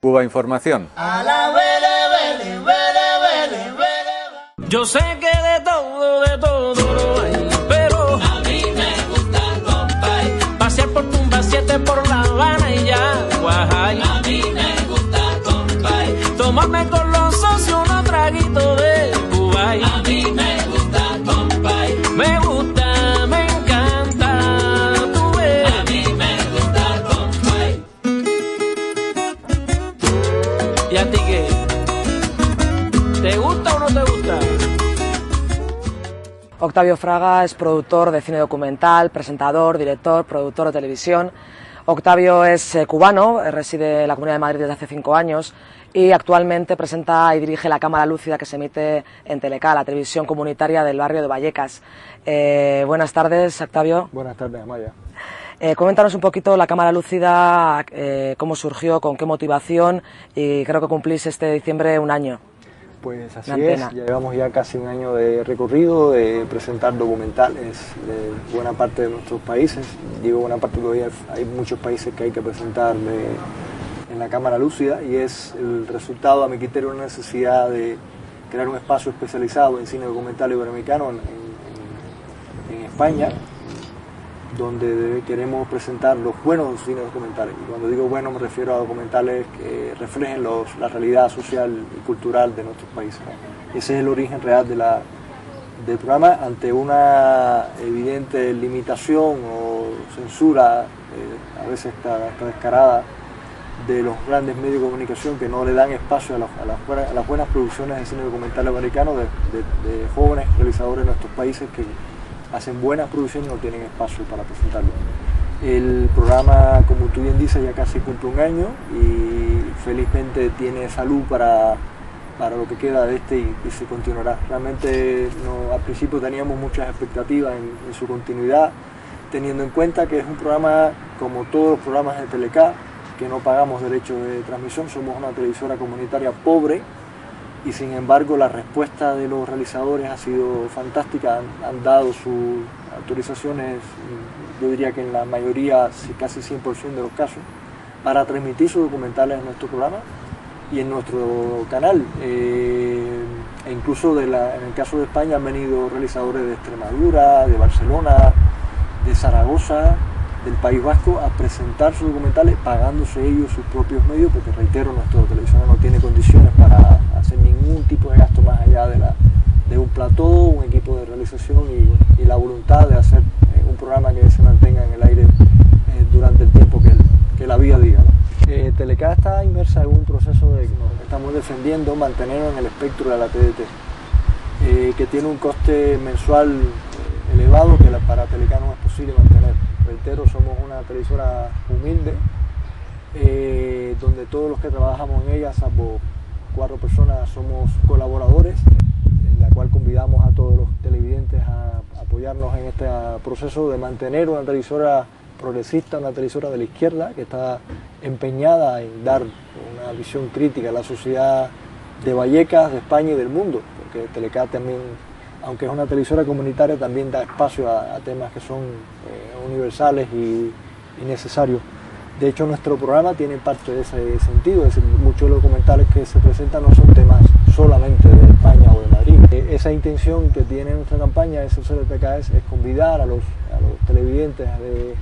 Cuba Información. Yo sé que de todo lo hay, pero a mí me gusta el compay. Pasear por Tumba 7, por La Habana y ya, Guajay. A mí me gusta el compay. Tomarme con los socios unos traguitos de Cubay. A mí me gusta el compay. Me gusta, me encanta, tú ves. A mí me gusta el compay. ¿Y a ti qué? ¿Te gusta o no te gusta? Octavio Fraga es productor de cine documental, presentador, director, productor de televisión. Octavio es cubano, reside en la Comunidad de Madrid desde hace 5 años y actualmente presenta y dirige La Cámara Lúcida, que se emite en Teleca, la televisión comunitaria del barrio de Vallecas. Buenas tardes, Octavio. Buenas tardes, Amaya. Coméntanos un poquito La Cámara Lúcida, cómo surgió, con qué motivación, y creo que cumplís este diciembre 1 año. Pues así es, ya llevamos ya casi 1 año de recorrido, de presentar documentales de buena parte de nuestros países. Digo buena parte todavía, hay muchos países que hay que presentar en la Cámara Lúcida, y es el resultado, a mi criterio, de una necesidad de crear un espacio especializado en cine documental iberoamericano en España, donde queremos presentar los buenos cines documentales. Y cuando digo bueno, me refiero a documentales que reflejen la realidad social y cultural de nuestros países, ¿no? Ese es el origen real del programa, ante una evidente limitación o censura, a veces hasta descarada, de los grandes medios de comunicación, que no le dan espacio a las buenas producciones de cine documental americano de jóvenes realizadores de nuestros países que hacen buenas producciones y no tienen espacio para presentarlo. El programa, como tú bien dices, ya casi cumple 1 año y felizmente tiene salud para lo que queda de este y se continuará. Realmente al principio teníamos muchas expectativas en su continuidad, teniendo en cuenta que es un programa, como todos los programas de Teleca, que no pagamos derechos de transmisión. Somos una televisora comunitaria pobre, y sin embargo la respuesta de los realizadores ha sido fantástica, han dado sus autorizaciones, yo diría que en la mayoría, casi 100% de los casos, para transmitir sus documentales en nuestro programa y en nuestro canal. E incluso en el caso de España han venido realizadores de Extremadura, de Barcelona, de Zaragoza, del País Vasco, a presentar sus documentales pagándose ellos sus propios medios, porque reitero, nuestra televisión no tiene condiciones para hacer ningún tipo de gasto más allá de un plató, un equipo de realización y la voluntad de hacer un programa que se mantenga en el aire durante el tiempo que la vida diga, ¿no? Teleca está inmersa en un proceso que estamos defendiendo, mantener en el espectro de la TDT, que tiene un coste mensual elevado que para Teleca no es posible mantener. Reitero, somos una televisora humilde, donde todos los que trabajamos en ella, salvo 4 personas, somos colaboradores, en la cual convidamos a todos los televidentes a apoyarnos en este proceso de mantener una televisora progresista, una televisora de la izquierda, que está empeñada en dar una visión crítica a la sociedad de Vallecas, de España y del mundo, porque Teleca también, aunque es una televisora comunitaria, también da espacio a temas que son universales y necesarios. De hecho, nuestro programa tiene parte de ese sentido, es decir, muchos de los documentales que se presentan no son temas solamente de España o de Madrid. Esa intención que tiene nuestra campaña, SOCLTK, es convidar a los televidentes de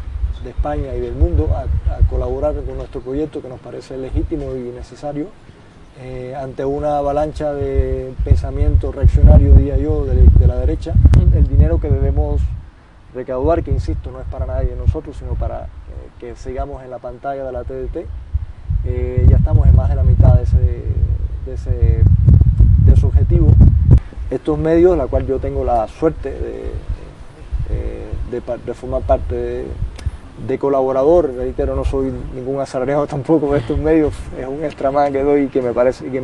España y del mundo a colaborar con nuestro proyecto, que nos parece legítimo y necesario, ante una avalancha de pensamiento reaccionario, diría yo, de la derecha. El dinero que debemos recaudar, que insisto, no es para nadie de nosotros, sino para que sigamos en la pantalla de la TDT, ya estamos en más de la mitad de ese objetivo. Estos medios, la cual yo tengo la suerte de formar parte de colaborador, reitero, no soy ningún asalariado tampoco de estos medios, es un extra más que doy y que me parece y que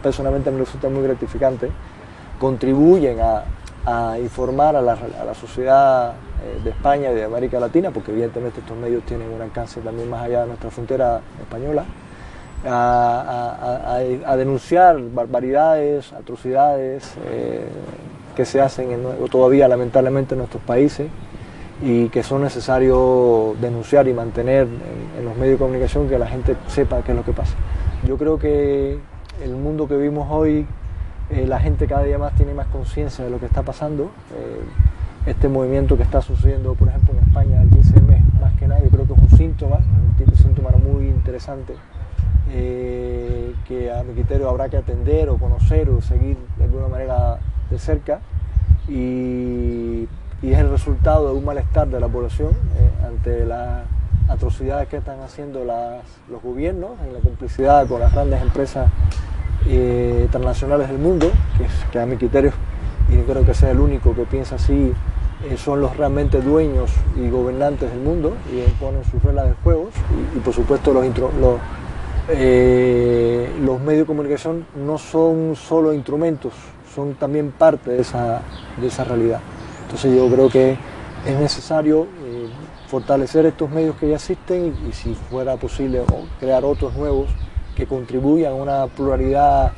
personalmente me resulta muy gratificante, contribuyen a informar a la sociedad de España y de América Latina, porque evidentemente estos medios tienen un alcance también más allá de nuestra frontera española, a denunciar barbaridades, atrocidades que se hacen todavía lamentablemente en nuestros países, y que son necesarios denunciar y mantener en los medios de comunicación, que la gente sepa qué es lo que pasa. Yo creo que el mundo que vivimos hoy, la gente cada día más tiene más conciencia de lo que está pasando. Este movimiento que está sucediendo, por ejemplo, en España, el 15M, más que nada, yo creo que es un síntoma muy interesante, que a mi criterio habrá que atender o conocer o seguir de alguna manera de cerca, y es el resultado de un malestar de la población ante las atrocidades que están haciendo los gobiernos en la complicidad con las grandes empresas internacionales del mundo, que a mi criterio, y creo que sea el único que piensa así, son los realmente dueños y gobernantes del mundo y imponen sus reglas de juego, y por supuesto los medios de comunicación no son solo instrumentos, son también parte de esa realidad. Entonces yo creo que es necesario fortalecer estos medios que ya existen y si fuera posible crear otros nuevos que contribuyan a una pluralidad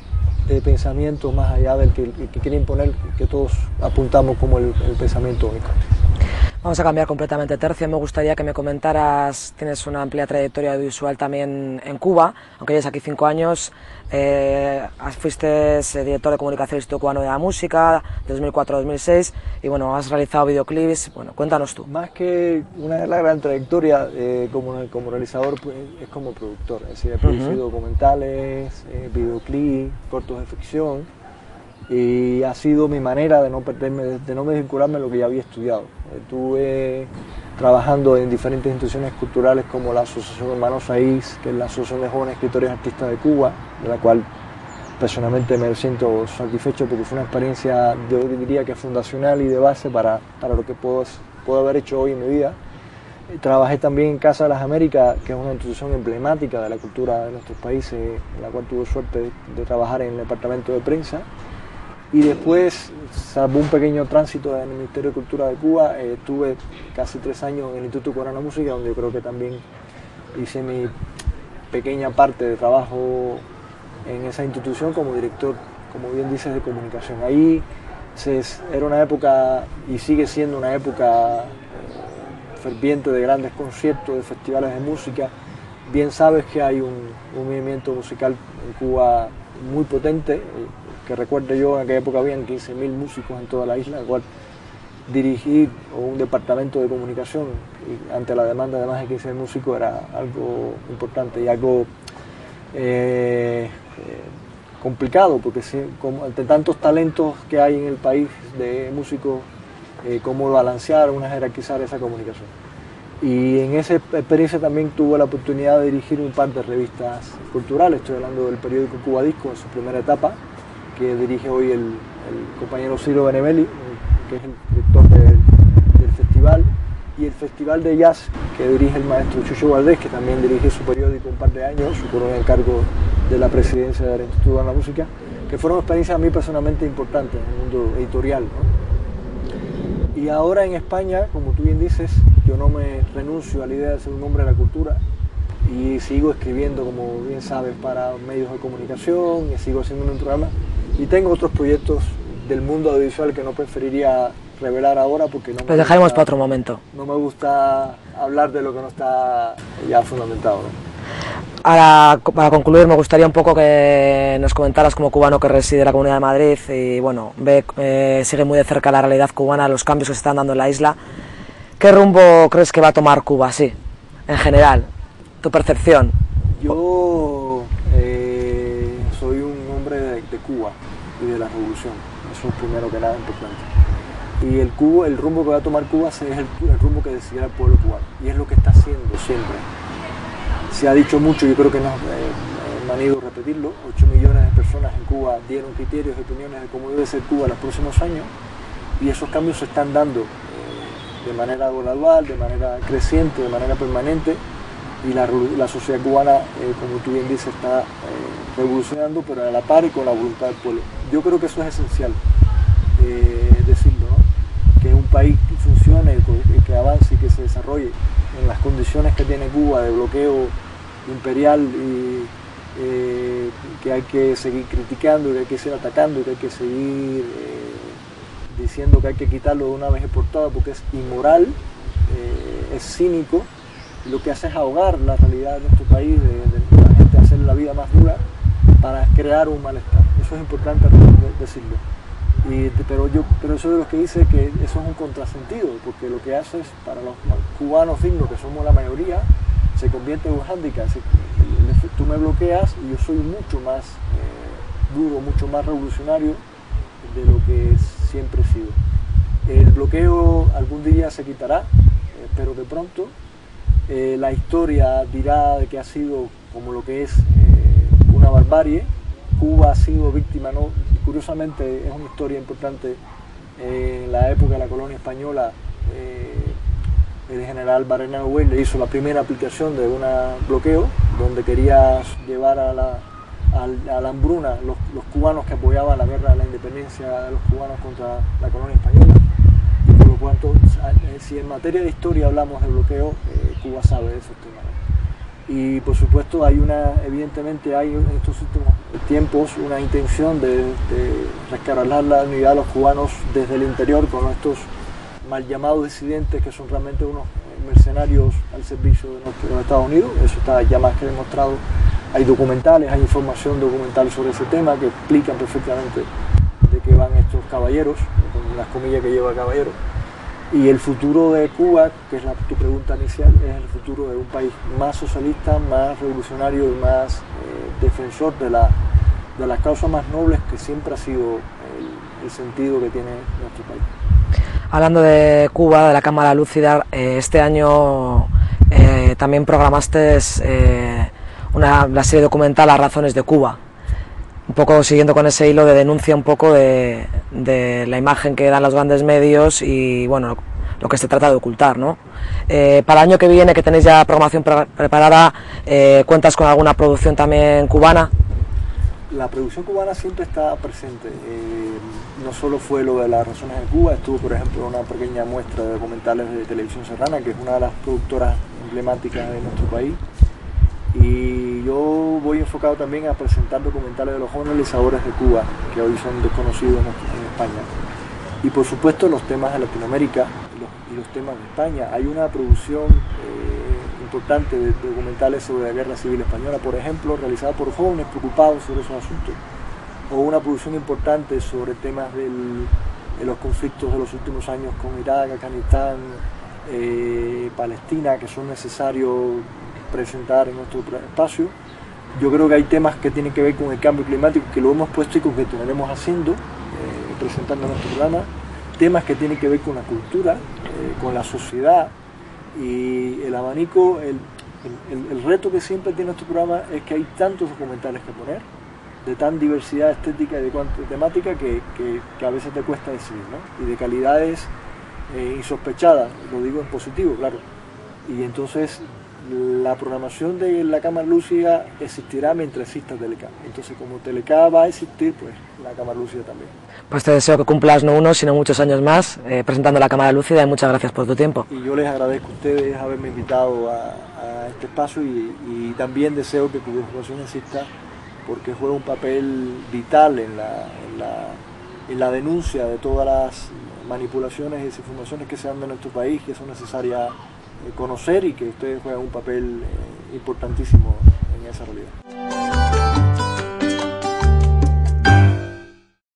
de pensamientos más allá del que quiere imponer, que todos apuntamos como el pensamiento único. Vamos a cambiar completamente de tercio. Me gustaría que me comentaras, tienes una amplia trayectoria audiovisual también en Cuba, aunque llevas aquí 5 años, fuiste director de comunicación del Instituto Cubano de la Música, de 2004 a 2006, y bueno, has realizado videoclips. Bueno, cuéntanos tú. Más que una gran trayectoria como realizador, pues, es como productor, es decir, he producido documentales, videoclips, cortos de ficción, y ha sido mi manera de no perderme, de no desvincularme de lo que ya había estudiado. Estuve trabajando en diferentes instituciones culturales como la Asociación Hermanos Saiz, que es la Asociación de Jóvenes Escritores y Artistas de Cuba, de la cual personalmente me siento satisfecho porque fue una experiencia, yo diría que fundacional y de base para lo que puedo haber hecho hoy en mi vida. Trabajé también en Casa de las Américas, que es una institución emblemática de la cultura de nuestros países, en la cual tuve suerte de trabajar en el departamento de prensa. Y después, salvo un pequeño tránsito en el Ministerio de Cultura de Cuba, estuve casi 3 años en el Instituto Cubano de la Música, donde yo creo que también hice mi pequeña parte de trabajo en esa institución como director, como bien dices, de comunicación. Ahí era una época, y sigue siendo una época ferviente de grandes conciertos, de festivales de música. Bien sabes que hay un movimiento musical en Cuba muy potente, que recuerdo yo, en aquella época habían 15.000 músicos en toda la isla, al cual dirigir un departamento de comunicación y ante la demanda de más de 15.000 músicos era algo importante y algo complicado, porque como entre tantos talentos que hay en el país de músicos, cómo balancear, jerarquizar esa comunicación. Y en esa experiencia también tuve la oportunidad de dirigir un par de revistas culturales. Estoy hablando del periódico Cuba Disco en su primera etapa, que dirige hoy el compañero Ciro Benemelli, que es el director del festival, y el Festival de Jazz, que dirige el maestro Chucho Valdés, que también dirige su periódico un par de años, su corona en cargo de la presidencia del Instituto de la Música, que fueron experiencias a mí personalmente importantes en el mundo editorial, ¿no? Y ahora en España, como tú bien dices, yo no me renuncio a la idea de ser un hombre de la cultura, y sigo escribiendo, como bien sabes, para medios de comunicación, y sigo haciendo un programa. Y tengo otros proyectos del mundo audiovisual que no preferiría revelar ahora porque no me dejaremos para otro momento. No me gusta hablar de lo que no está ya fundamentado, ¿no? Ahora, para concluir, me gustaría un poco que nos comentaras, como cubano que reside en la Comunidad de Madrid y bueno, sigue muy de cerca la realidad cubana, los cambios que se están dando en la isla. ¿Qué rumbo crees que va a tomar Cuba, así, en general? ¿Tu percepción? Yo soy un hombre de Cuba y de la revolución, eso es primero que nada importante. Y el rumbo que va a tomar Cuba es el rumbo que decidirá el pueblo cubano, y es lo que está haciendo siempre. Se ha dicho mucho, yo creo que no es manido repetirlo, 8 millones de personas en Cuba dieron criterios y opiniones de cómo debe ser Cuba en los próximos años, y esos cambios se están dando de manera gradual, de manera creciente, de manera permanente, y la sociedad cubana, como tú bien dices, está revolucionando, pero a la par y con la voluntad del pueblo. Yo creo que eso es esencial decirlo, ¿no? Que un país funcione, que avance y que se desarrolle en las condiciones que tiene Cuba de bloqueo imperial y que hay que seguir criticando, que hay que seguir atacando, que hay que seguir diciendo que hay que quitarlo de una vez por todas porque es inmoral, es cínico, y lo que hace es ahogar la realidad de nuestro país, de la gente, hacerla la vida más dura para crear un malestar. Eso es importante decirlo. Pero soy de los que dice que eso es un contrasentido, porque lo que hace es, para los cubanos dignos, que somos la mayoría, se convierte en un hándicap. Tú me bloqueas y yo soy mucho más duro, mucho más revolucionario de lo que siempre he sido. El bloqueo algún día se quitará, espero que pronto. La historia dirá de que ha sido como lo que es una barbarie. Cuba ha sido víctima, ¿no? Curiosamente es una historia importante. En la época de la colonia española, el general Barrenero Güell le hizo la primera aplicación de un bloqueo donde quería llevar a la hambruna los cubanos que apoyaban la guerra de la independencia de los cubanos contra la colonia española. Y por lo cuanto, si en materia de historia hablamos de bloqueo, Cuba sabe de esos temas. Y por supuesto evidentemente hay en estos últimos tiempos una intención de resquebrajar la unidad de los cubanos desde el interior con estos mal llamados disidentes que son realmente unos mercenarios al servicio de los Estados Unidos. Eso está ya más que demostrado. Hay documentales, hay información documental sobre ese tema que explican perfectamente de qué van estos caballeros, con las comillas que lleva caballero. Y el futuro de Cuba, que es tu pregunta inicial, es el futuro de un país más socialista, más revolucionario y más defensor de las causas más nobles, que siempre ha sido el sentido que tiene nuestro país. Hablando de Cuba, de la Cámara Lúcida, este año también programaste la serie documental Las razones de Cuba, un poco siguiendo con ese hilo de denuncia un poco de la imagen que dan los grandes medios y bueno, lo que se trata de ocultar, ¿no? Para el año que viene, que tenéis ya programación preparada, ¿cuentas con alguna producción también cubana? La producción cubana siempre está presente. No solo fue lo de Las razones de Cuba, estuvo por ejemplo una pequeña muestra de documentales de Televisión Serrana, que es una de las productoras emblemáticas de nuestro país. Y yo voy enfocado también a presentar documentales de los jóvenes realizadores de Cuba, que hoy son desconocidos en España. Y por supuesto los temas de Latinoamérica y los temas de España. Hay una producción importante de documentales sobre la Guerra Civil Española, por ejemplo, realizada por jóvenes preocupados sobre esos asuntos. O una producción importante sobre temas de los conflictos de los últimos años con Irak, Afganistán, Palestina, que son necesarios presentar en nuestro espacio. Yo creo que hay temas que tienen que ver con el cambio climático, que lo hemos puesto y que continuaremos haciendo, presentando en nuestro programa. Temas que tienen que ver con la cultura, con la sociedad y el abanico. El reto que siempre tiene nuestro programa es que hay tantos documentales que poner, de tan diversidad estética y de temática que a veces te cuesta decidir, ¿no? Y de calidades insospechadas, lo digo en positivo, claro. Y entonces la programación de la Cámara Lúcida existirá mientras exista Telecá. Entonces, como Telecá va a existir, pues la Cámara Lúcida también. Pues te deseo que cumplas no uno, sino muchos años más presentando la Cámara Lúcida, y muchas gracias por tu tiempo. Y yo les agradezco a ustedes haberme invitado a este espacio y también deseo que tu información exista, porque juega un papel vital en la denuncia de todas las manipulaciones y desinformaciones que se dan de nuestro país, que son necesarias conocer, y que ustedes juegan un papel importantísimo en esa realidad.